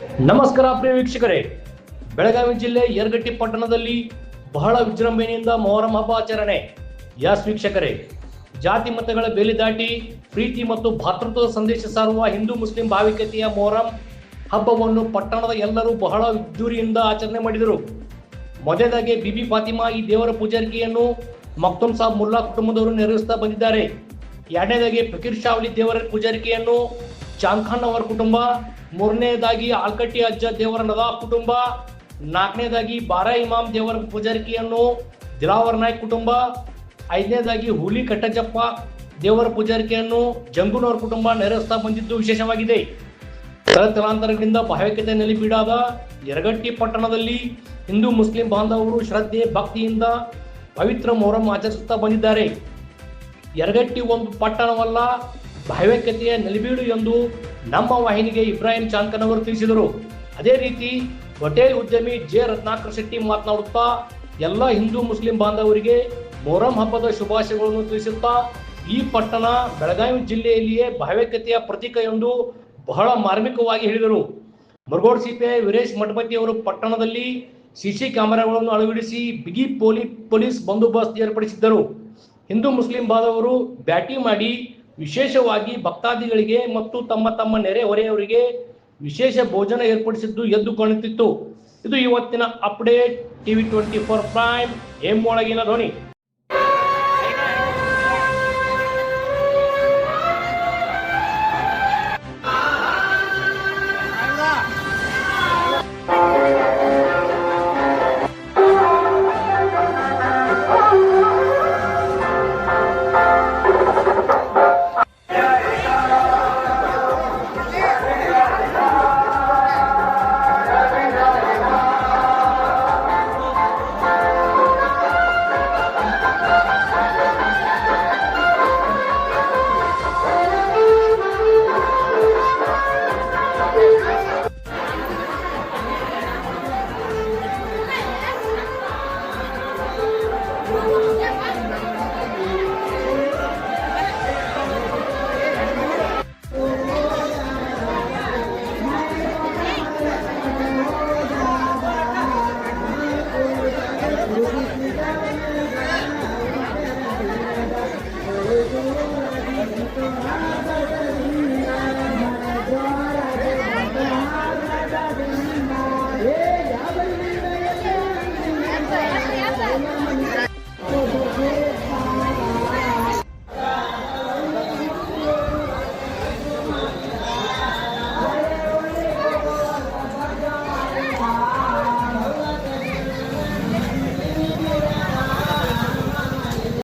ನಮಸ್ಕಾರ ಪ್ರಿಯ ವೀಕ್ಷಕರೇ, ಬೆಳಗಾವಿ ಜಿಲ್ಲೆ ಯರಗಟ್ಟಿ ಪಟ್ಟಣದಲ್ಲಿ ಬಹಳ ವಿಜೃಂಭಣೆಯಿಂದ ಮೊಹರಂ ಹಬ್ಬ ಆಚರಣೆ. ಯಾಸ್ ವೀಕ್ಷಕರೇ, ಜಾತಿ ಮತಗಳ ಬೇಲಿ ದಾಟಿ ಪ್ರೀತಿ ಮತ್ತು ಭಾತೃತ್ವದ ಸಂದೇಶ ಸಾರುವ ಹಿಂದೂ ಮುಸ್ಲಿಂ ಭಾವಿಕತೆಯ ಮೊಹರಂ ಹಬ್ಬವನ್ನು ಪಟ್ಟಣದ ಎಲ್ಲರೂ ಬಹಳ ವಿದ್ದೂರಿಯಿಂದ ಆಚರಣೆ ಮಾಡಿದರು. ಮೊದಲಾಗಿ ಬಿಬಿ ಫಾತಿಮಾ ಈ ದೇವರ ಪೂಜಾರಿಕೆಯನ್ನು ಮಕ್ತುಮ್ ಸಾಬ್ ಮುಲ್ಲಾ ಕುಟುಂಬದವರು ನೆರವೇರಿಸುತ್ತಾ ಬಂದಿದ್ದಾರೆ. ಎರಡನೇದಾಗಿ ಫಕೀರ್ ಶಾವಲಿ ದೇವರ ಪೂಜಾರಿಕೆಯನ್ನು ಚಾಂದ್ಖಾನ್ ಅವರ ಕುಟುಂಬ, ಮೂರನೇದಾಗಿ ಆಲ್ಕಟ್ಟಿ ಅಜ್ಜ ದೇವರ ನದಾಫ್ ಕುಟುಂಬ, ನಾಲ್ಕನೇದಾಗಿ ಬಾರಾ ಇಮಾಮ್ ದೇವರ ಪೂಜಾರಿಕೆಯನ್ನು ದಿಲಾವರ್ ನಾಯ್ಕ್ ಕುಟುಂಬ, ಐದನೇದಾಗಿ ಹುಲಿ ಕಟ್ಟಜಪ್ಪ ದೇವರ ಪೂಜಾರಿಕೆಯನ್ನು ಜಂಗುನವರ ಕುಟುಂಬ ನೆರವೇರಿಸುತ್ತಾ ಬಂದಿದ್ದು ವಿಶೇಷವಾಗಿದೆ. ತಲತಲಾಂತರಗಳಿಂದ ಭಾವೈಕ್ಯತೆ ನೆಲೆಬೀಡಾದ ಯರಗಟ್ಟಿ ಪಟ್ಟಣದಲ್ಲಿ ಹಿಂದೂ ಮುಸ್ಲಿಂ ಬಾಂಧವರು ಶ್ರದ್ಧೆ ಭಕ್ತಿಯಿಂದ ಪವಿತ್ರ ಮೊಹರಂ ಆಚರಿಸುತ್ತಾ ಬಂದಿದ್ದಾರೆ. ಯರಗಟ್ಟಿ ಒಂದು ಪಟ್ಟಣವಲ್ಲ, ಭಾವೈಕ್ಯತೆಯ ನೆಲೆಬೀಡು ಎಂದು ನಮ್ಮ ವಾಹಿನಿಗೆ ಇಬ್ರಾಹಿಂ ಚಾಂದ್ಖಾನ್ ಅವರು ತಿಳಿಸಿದರು. ಅದೇ ರೀತಿ ಹೋಟೆಲ್ ಉದ್ಯಮಿ ಜೆ ರತ್ನಾಕರ್ ಶೆಟ್ಟಿ ಮಾತನಾಡುತ್ತಾ ಎಲ್ಲ ಹಿಂದೂ ಮುಸ್ಲಿಂ ಬಾಂಧವರಿಗೆ ಮೊಹರಂ ಹಬ್ಬದ ಶುಭಾಶಯಗಳನ್ನು ತಿಳಿಸುತ್ತಾ ಈ ಪಟ್ಟಣ ಬೆಳಗಾವಿ ಜಿಲ್ಲೆಯಲ್ಲಿಯೇ ಭಾವೈಕ್ಯತೆಯ ಪ್ರತೀಕ ಎಂದು ಬಹಳ ಮಾರ್ಮಿಕವಾಗಿ ಹೇಳಿದರು. ಮುರಗೋಡ್ ಸಿಪಿಐ ವೀರೇಶ್ ಮಠಪತಿ ಅವರು ಪಟ್ಟಣದಲ್ಲಿ ಸಿಸಿ ಕ್ಯಾಮೆರಾಗಳನ್ನು ಅಳವಡಿಸಿ ಬಿಗಿ ಪೊಲೀಸ್ ಬಂದೋಬಸ್ತ್ ಏರ್ಪಡಿಸಿದ್ದರು. ಹಿಂದೂ ಮುಸ್ಲಿಂ ಬಾಂಧವರು ಬ್ಯಾಟಿಂಗ್ ಮಾಡಿ ವಿಶೇಷವಾಗಿ ಭಕ್ತಾದಿಗಳಿಗೆ ಮತ್ತು ತಮ್ಮ ನೆರೆ ಹೊರೆಯವರಿಗೆ ವಿಶೇಷ ಭೋಜನ ಏರ್ಪಡಿಸಿದ್ದು ಎದ್ದು ಕಾಣುತ್ತಿತ್ತು. ಇದು ಇವತ್ತಿನ ಅಪ್ಡೇಟ್. ಟಿವಿ 24 ಪ್ರೈಮ್, ಒಳಗಿನ ಧ್ವನಿ.